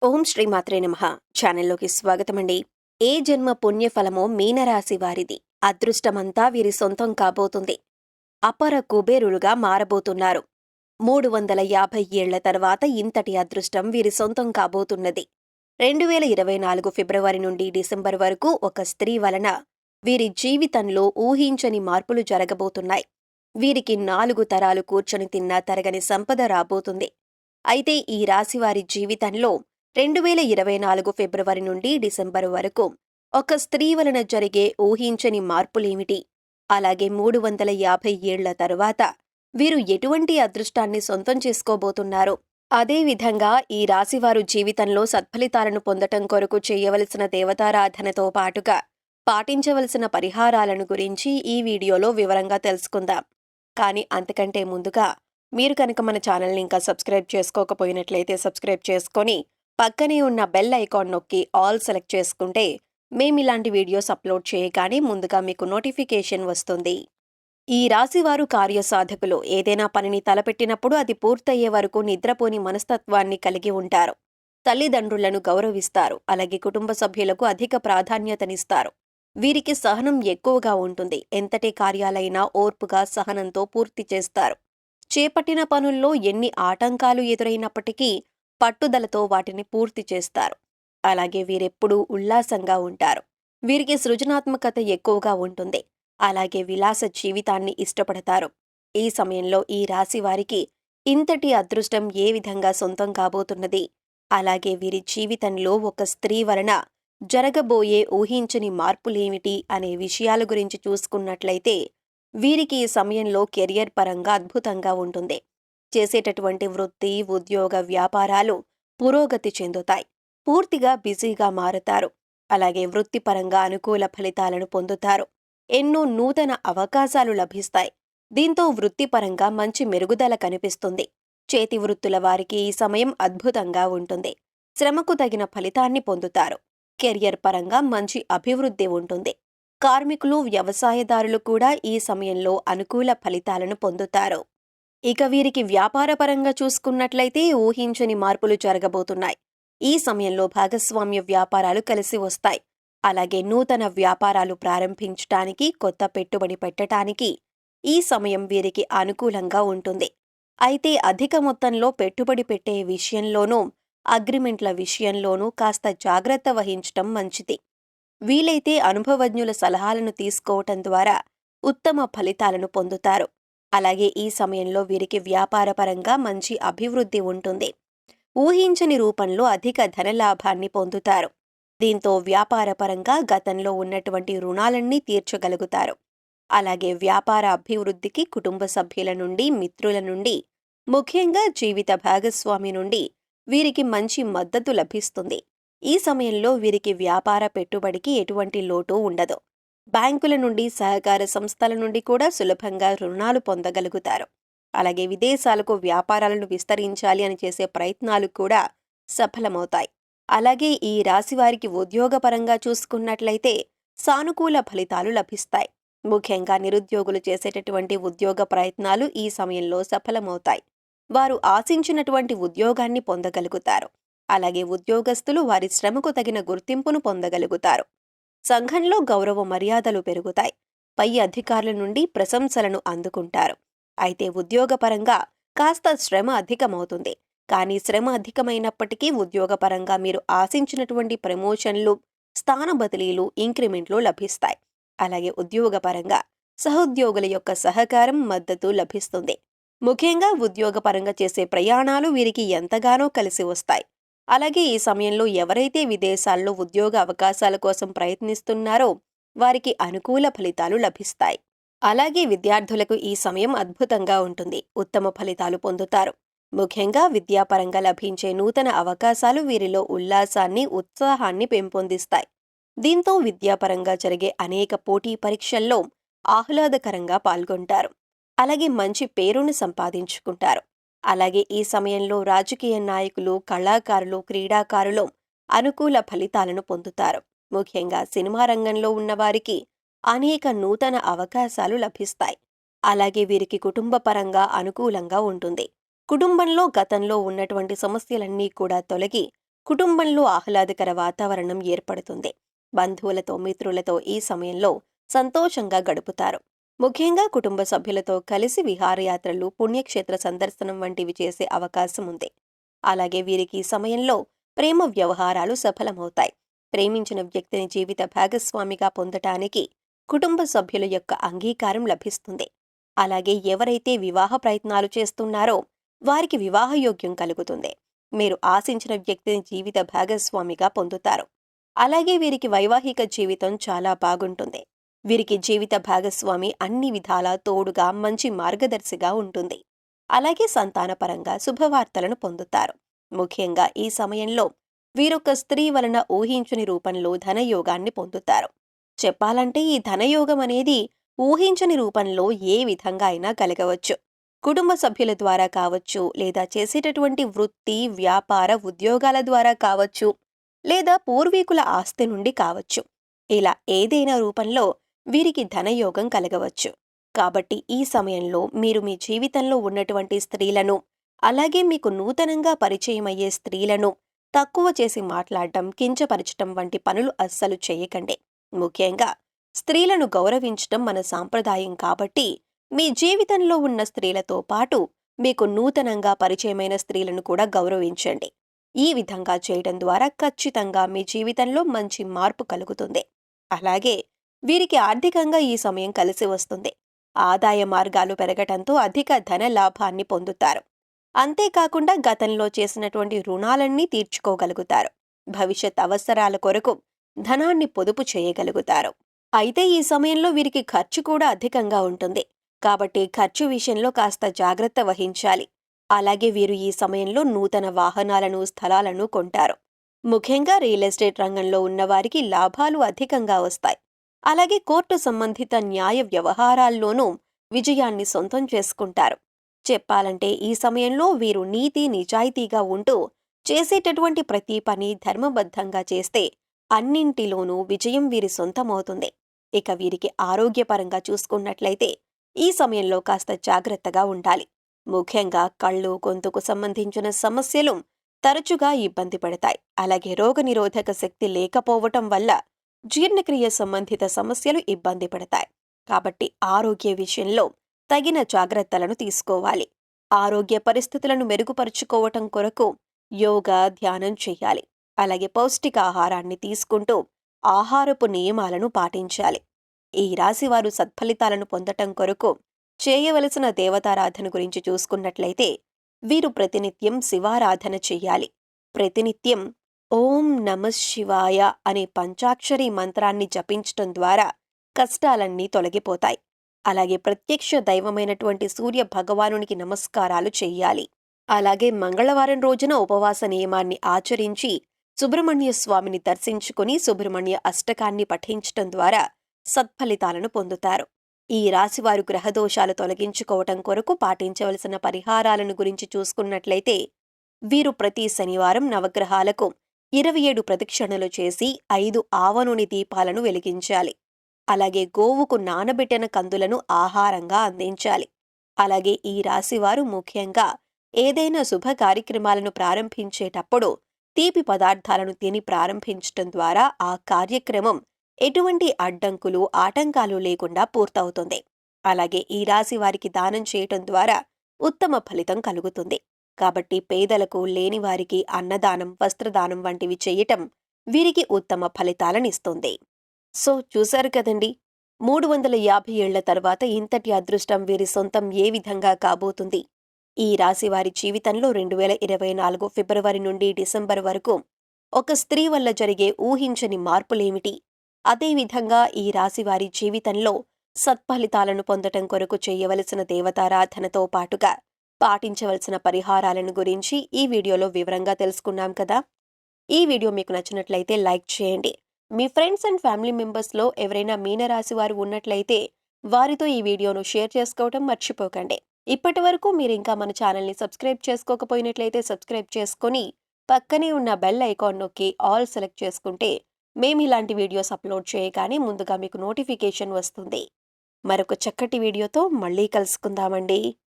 ఓం శ్రీ మాత్రే నమః. ఛానల్లోకి స్వాగతమండి. ఏ జన్మ పుణ్యఫలమో మీనరాశి వారిది. అదృష్టమంతా వీరి సొంతం కాబోతుంది. అపర కుబేరులుగా మారబోతున్నారు. 350 ఏళ్ల తర్వాత ఇంతటి అదృష్టం వీరి సొంతం కాబోతున్నది. 2024 ఫిబ్రవరి నుండి డిసెంబర్ వరకు ఒక స్త్రీ వలన వీరి జీవితంలో ఊహించని మార్పులు జరగబోతున్నాయి. వీరికి 4 తరాలు కూర్చొని తిన్నా తరగని సంపద రాబోతుంది. అయితే ఈ రాశివారి జీవితంలో 2024 ఫిబ్రవరి నుండి డిసెంబరు వరకు ఒక స్త్రీ వలన జరిగే ఊహించని మార్పులేమిటి? అలాగే 350 ఏళ్ల తరువాత వీరు ఎటువంటి అదృష్టాన్ని సొంతం చేసుకోబోతున్నారు? అదేవిధంగా ఈ రాశివారు జీవితంలో సత్ఫలితాలను పొందటం కొరకు చేయవలసిన దేవతారాధనతో పాటుగా పాటించవలసిన పరిహారాలను గురించి ఈ వీడియోలో వివరంగా తెలుసుకుందాం. కానీ అంతకంటే ముందుగా మీరు కనుక మన ఛానల్ని ఇంకా సబ్స్క్రైబ్ చేసుకోకపోయినట్లయితే సబ్స్క్రైబ్ చేసుకొని పక్కనే ఉన్న బెల్ ఐకాన్ నొక్కి ఆల్ సెలెక్ట్ చేసుకుంటే మేమిలాంటి వీడియోస్ అప్లోడ్ చేయగానే ముందుగా మీకు నోటిఫికేషన్ వస్తుంది. ఈ రాశివారు కార్యసాధకులు. ఏదైనా పనిని తలపెట్టినప్పుడు అది పూర్తయ్యే వరకు నిద్రపోని మనస్తత్వాన్ని కలిగి ఉంటారు. తల్లిదండ్రులను గౌరవిస్తారు. అలాగే కుటుంబ సభ్యులకు అధిక ప్రాధాన్యతనిస్తారు. వీరికి సహనం ఎక్కువగా ఉంటుంది. ఎంతటి కార్యాలైనా ఓర్పుగా సహనంతో పూర్తి చేస్తారు. చేపట్టిన పనుల్లో ఎన్ని ఆటంకాలు ఎదురైనప్పటికీ పట్టుదలతో వాటిని పూర్తి చేస్తారు. అలాగే వీరెప్పుడూ ఉల్లాసంగా ఉంటారు. వీరికి సృజనాత్మకత ఎక్కువగా ఉంటుంది. అలాగే విలాస జీవితాన్ని ఇష్టపడతారు. ఈ సమయంలో ఈ రాశి వారికి ఇంతటి అదృష్టం ఏ విధంగా సొంతం కాబోతున్నది? అలాగే వీరి జీవితంలో ఒక స్త్రీ వలన జరగబోయే ఊహించని మార్పులేమిటి అనే విషయాల గురించి చూసుకున్నట్లయితే వీరికి ఈ సమయంలో కెరియర్ పరంగా అద్భుతంగా ఉంటుంది. చేసేటటువంటి వృత్తి, ఉద్యోగ, వ్యాపారాలు పురోగతి చెందుతాయి. పూర్తిగా బిజీగా మారుతారు. అలాగే వృత్తిపరంగా అనుకూల ఫలితాలను పొందుతారు. ఎన్నో నూతన అవకాశాలు లభిస్తాయి. దీంతో వృత్తిపరంగా మంచి మెరుగుదల కనిపిస్తుంది. చేతి వృత్తుల వారికి ఈ సమయం అద్భుతంగా ఉంటుంది. శ్రమకు తగిన ఫలితాన్ని పొందుతారు. కెరియర్ పరంగా మంచి అభివృద్ధి ఉంటుంది. కార్మికులు, వ్యవసాయదారులు కూడా ఈ సమయంలో అనుకూల ఫలితాలను పొందుతారు. ఇక వీరికి వ్యాపారపరంగా చూసుకున్నట్లయితే ఊహించని మార్పులు జరగబోతున్నాయి. ఈ సమయంలో భాగస్వామ్య వ్యాపారాలు కలిసి వస్తాయి. అలాగే నూతన వ్యాపారాలు ప్రారంభించటానికి, కొత్త పెట్టుబడి పెట్టడానికి ఈ సమయం వీరికి అనుకూలంగా ఉంటుంది. అయితే అధిక మొత్తంలో పెట్టుబడి పెట్టే విషయంలోనూ, అగ్రిమెంట్ల విషయంలోనూ కాస్త జాగ్రత్త వహించటం మంచిది. వీలైతే అనుభవజ్ఞుల సలహాలను తీసుకోవటం ద్వారా ఉత్తమ ఫలితాలను పొందుతారు. అలాగే ఈ సమయంలో వీరికి వ్యాపారపరంగా మంచి అభివృద్ధి ఉంటుంది. ఊహించని రూపంలో అధిక ధనలాభాన్ని పొందుతారు. దీంతో వ్యాపారపరంగా గతంలో ఉన్నటువంటి రుణాలన్నీ తీర్చగలుగుతారు. అలాగే వ్యాపార అభివృద్ధికి కుటుంబ సభ్యుల నుండి, మిత్రుల నుండి, ముఖ్యంగా జీవిత భాగస్వామి నుండి వీరికి మంచి మద్దతు లభిస్తుంది. ఈ సమయంలో వీరికి వ్యాపార పెట్టుబడికి ఎటువంటి లోటు ఉండదు. బ్యాంకుల నుండి, సహకార సంస్థల నుండి కూడా సులభంగా రుణాలు పొందగలుగుతారు. అలాగే విదేశాలకు వ్యాపారాలను విస్తరించాలి అని చేసే ప్రయత్నాలు కూడా సఫలమవుతాయి. అలాగే ఈ రాశివారికి ఉద్యోగపరంగా చూసుకున్నట్లయితే సానుకూల ఫలితాలు లభిస్తాయి. ముఖ్యంగా నిరుద్యోగులు చేసేటటువంటి ఉద్యోగ ప్రయత్నాలు ఈ సమయంలో సఫలమవుతాయి. వారు ఆశించినటువంటి ఉద్యోగాన్ని పొందగలుగుతారు. అలాగే ఉద్యోగస్తులు వారి శ్రమకు తగిన గుర్తింపును పొందగలుగుతారు. సంఘంలో గౌరవ మర్యాదలు పెరుగుతాయి. పై అధికారుల నుండి ప్రశంసలను అందుకుంటారు. అయితే ఉద్యోగపరంగా కాస్త శ్రమ అధికమవుతుంది. కానీ శ్రమ అధికమైనప్పటికీ ఉద్యోగపరంగా మీరు ఆశించినటువంటి ప్రమోషన్లు, స్థాన బదిలీలు, ఇంక్రిమెంట్లు లభిస్తాయి. అలాగే ఉద్యోగపరంగా సహోద్యోగుల యొక్క సహకారం, మద్దతు లభిస్తుంది. ముఖ్యంగా ఉద్యోగపరంగా చేసే ప్రయాణాలు వీరికి ఎంతగానో కలిసి వస్తాయి. అలాగే ఈ సమయంలో ఎవరైతే విదేశాల్లో ఉద్యోగ అవకాశాల కోసం ప్రయత్నిస్తున్నారో వారికి అనుకూల ఫలితాలు లభిస్తాయి. అలాగే విద్యార్థులకు ఈ సమయం అద్భుతంగా ఉంటుంది. ఉత్తమ ఫలితాలు పొందుతారు. ముఖ్యంగా విద్యాపరంగా లభించే నూతన అవకాశాలు వీరిలో ఉల్లాసాన్ని, ఉత్సాహాన్ని పెంపొందిస్తాయి. దీంతో విద్యాపరంగా జరిగే అనేక పోటీ పరీక్షల్లో ఆహ్లాదకరంగా పాల్గొంటారు. అలాగే మంచి పేరును సంపాదించుకుంటారు. అలాగే ఈ సమయంలో రాజకీయ నాయకులు, కళాకారులు, క్రీడాకారులు అనుకూల ఫలితాలను పొందుతారు. ముఖ్యంగా సినిమా రంగంలో ఉన్నవారికి అనేక నూతన అవకాశాలు లభిస్తాయి. అలాగే వీరికి కుటుంబ పరంగా అనుకూలంగా ఉంటుంది. కుటుంబంలో గతంలో ఉన్నటువంటి సమస్యలన్నీ కూడా తొలగి కుటుంబంలో ఆహ్లాదకర వాతావరణం ఏర్పడుతుంది. బంధువులతో, మిత్రులతో ఈ సమయంలో సంతోషంగా గడుపుతారు. ముఖ్యంగా కుటుంబ సభ్యులతో కలిసి విహారయాత్రలు, పుణ్యక్షేత్ర సందర్శనం వంటివి చేసే అవకాశం ఉంది. అలాగే వీరికి ఈ సమయంలో ప్రేమ వ్యవహారాలు సఫలమవుతాయి. ప్రేమించిన వ్యక్తిని జీవిత భాగస్వామిగా పొందటానికి కుటుంబ సభ్యుల యొక్క అంగీకారం లభిస్తుంది. అలాగే ఎవరైతే వివాహ ప్రయత్నాలు చేస్తున్నారో వారికి వివాహయోగ్యం కలుగుతుంది. మీరు ఆశించిన వ్యక్తిని జీవిత భాగస్వామిగా పొందుతారు. అలాగే వీరికి వైవాహిక జీవితం చాలా బాగుంటుంది. వీరికి జీవిత భాగస్వామి అన్ని విధాలా తోడుగా, మంచి మార్గదర్శిగా ఉంటుంది. అలాగే సంతానపరంగా శుభవార్తలను పొందుతారు. ముఖ్యంగా ఈ సమయంలో వీరొక స్త్రీ వలన ఊహించని రూపంలో ధనయోగాన్ని పొందుతారు. చెప్పాలంటే ఈ ధనయోగం అనేది ఊహించని రూపంలో ఏ విధంగా అయినా కలగవచ్చు. కుటుంబ సభ్యుల ద్వారా కావచ్చు, లేదా చేసేటటువంటి వృత్తి, వ్యాపార, ఉద్యోగాల ద్వారా కావచ్చు, లేదా పూర్వీకుల ఆస్తి నుండి కావచ్చు. ఇలా ఏదైనా రూపంలో వీరికి ధనయోగం కలగవచ్చు. కాబట్టి ఈ సమయంలో మీరు మీ జీవితంలో ఉన్నటువంటి స్త్రీలను, అలాగే మీకు నూతనంగా పరిచయమయ్యే స్త్రీలను తక్కువ చేసి మాట్లాడటం, కించపరచటం వంటి పనులు అస్సలు చేయకండి. ముఖ్యంగా స్త్రీలను గౌరవించటం మన సాంప్రదాయం కాబట్టి మీ జీవితంలో ఉన్న స్త్రీలతో పాటు మీకు నూతనంగా పరిచయమైన స్త్రీలను కూడా గౌరవించండి. ఈ విధంగా చేయడం ద్వారా ఖచ్చితంగా మీ జీవితంలో మంచి మార్పు కలుగుతుంది. అలాగే వీరికి ఆర్థికంగా ఈ సమయం కలిసి వస్తుంది. ఆదాయ మార్గాలు పెరగటంతో అధిక ధన లాభాన్ని పొందుతారు. అంతేకాకుండా గతంలో చేసినటువంటి రుణాలన్నీ తీర్చుకోగలుగుతారు. భవిష్యత్ అవసరాల కొరకు ధనాన్ని పొదుపు చేయగలుగుతారు. అయితే ఈ సమయంలో వీరికి ఖర్చు కూడా అధికంగా ఉంటుంది. కాబట్టి ఖర్చు విషయంలో కాస్త జాగ్రత్త వహించాలి. అలాగే వీరు ఈ సమయంలో నూతన వాహనాలను, స్థలాలను కొంటారు. ముఖ్యంగా రియల్ ఎస్టేట్ రంగంలో ఉన్నవారికి లాభాలు అధికంగా వస్తాయి. అలాగే కోర్టు సంబంధిత న్యాయ వ్యవహారాల్లోనూ విజయాన్ని సొంతం చేసుకుంటారు. చెప్పాలంటే ఈ సమయంలో వీరు నీతి, నిజాయితీగా ఉంటూ చేసేటటువంటి ప్రతి పని ధర్మబద్ధంగా చేస్తే అన్నింటిలోనూ విజయం వీరి సొంతమవుతుంది. ఇక వీరికి ఆరోగ్యపరంగా చూసుకున్నట్లయితే ఈ సమయంలో కాస్త జాగ్రత్తగా ఉండాలి. ముఖ్యంగా కళ్ళు, గొంతుకు సంబంధించిన సమస్యలు తరచుగా ఇబ్బంది పడతాయి. అలాగే రోగనిరోధక శక్తి లేకపోవటం వల్ల జీర్ణక్రియ సంబంధిత సమస్యలు ఇబ్బంది పడతాయి. కాబట్టి ఆరోగ్య విషయంలో తగిన జాగ్రత్తలను తీసుకోవాలి. ఆరోగ్య పరిస్థితులను మెరుగుపరుచుకోవటం కొరకు యోగా, ధ్యానం చేయాలి. అలాగే పౌష్టికాహారాన్ని తీసుకుంటూ ఆహారపు నియమాలను పాటించాలి. ఈ రాశివారు సత్ఫలితాలను పొందటం కొరకు చేయవలసిన దేవతారాధన గురించి చూసుకున్నట్లయితే వీరు ప్రతినిత్యం శివారాధన చెయ్యాలి. ప్రతినిత్యం ఓం నమః శివాయ అనే పంచాక్షరి మంత్రాన్ని జపించటం ద్వారా కష్టాలన్నీ తొలగిపోతాయి. అలాగే ప్రత్యక్ష దైవమైనటువంటి సూర్య భగవానునికి నమస్కారాలు చెయ్యాలి. అలాగే మంగళవారం రోజున ఉపవాస నియమాన్ని ఆచరించి సుబ్రహ్మణ్య స్వామిని దర్శించుకుని సుబ్రహ్మణ్య అష్టకాన్ని పఠించటం ద్వారా సత్ఫలితాలను పొందుతారు. ఈ రాశివారు గ్రహదోషాలు తొలగించుకోవటం కొరకు పాటించవలసిన పరిహారాలను గురించి చూసుకున్నట్లయితే వీరు ప్రతి శనివారం నవగ్రహాలకు 27 ప్రదక్షిణలు చేసి 5 ఆవనూనె దీపాలను వెలిగించాలి. అలాగే గోవుకు నానబెట్టిన కందులను ఆహారంగా అందించాలి. అలాగే ఈ రాశివారు ముఖ్యంగా ఏదైనా శుభ కార్యక్రమాలను ప్రారంభించేటప్పుడు తీపి పదార్థాలను తిని ప్రారంభించటం ద్వారా ఆ కార్యక్రమం ఎటువంటి అడ్డంకులు, ఆటంకాలు లేకుండా పూర్తవుతుంది. అలాగే ఈ రాశి వారికి దానం చేయటం ద్వారా ఉత్తమ ఫలితం కలుగుతుంది. కాబట్టి పేదలకు, లేనివారికి అన్నదానం, వస్త్రదానం వంటివి చేయటం వీరికి ఉత్తమ ఫలితాలనిస్తుంది. సో చూశారు కదండి, 350 ఏళ్ల తర్వాత ఇంతటి అదృష్టం వీరి సొంతం ఏ విధంగా కాబోతుంది. ఈ రాశివారి జీవితంలో 2024 ఫిబ్రవరి నుండి డిసెంబర్ వరకు ఒక స్త్రీ వల్ల జరిగే ఊహించని మార్పులేమిటి, అదేవిధంగా ఈ రాశివారి జీవితంలో సత్ఫలితాలను పొందటం కొరకు చేయవలసిన దేవతారాధనతో పాటుగా పాటించవలసిన పరిహారాలను గురించి ఈ వీడియోలో వివరంగా తెలుసుకున్నాం కదా. ఈ వీడియో మీకు నచ్చినట్లయితే లైక్ చేయండి. మీ ఫ్రెండ్స్ అండ్ ఫ్యామిలీ మెంబర్స్లో ఎవరైనా మీనరాశి వారు ఉన్నట్లయితే వారితో ఈ వీడియోను షేర్ చేసుకోవడం మర్చిపోకండి. ఇప్పటి వరకు మీరు ఇంకా మన ఛానల్ని సబ్స్క్రైబ్ చేసుకోకపోయినట్లయితే సబ్స్క్రైబ్ చేసుకొని పక్కనే ఉన్న బెల్ ఐకాన్ నొక్కి ఆల్ సెలెక్ట్ చేసుకుంటే మేము ఇలాంటి వీడియోస్ అప్లోడ్ చేయగానే ముందుగా మీకు నోటిఫికేషన్ వస్తుంది. మరొక చక్కటి వీడియోతో మళ్ళీ కలుసుకుందామండి.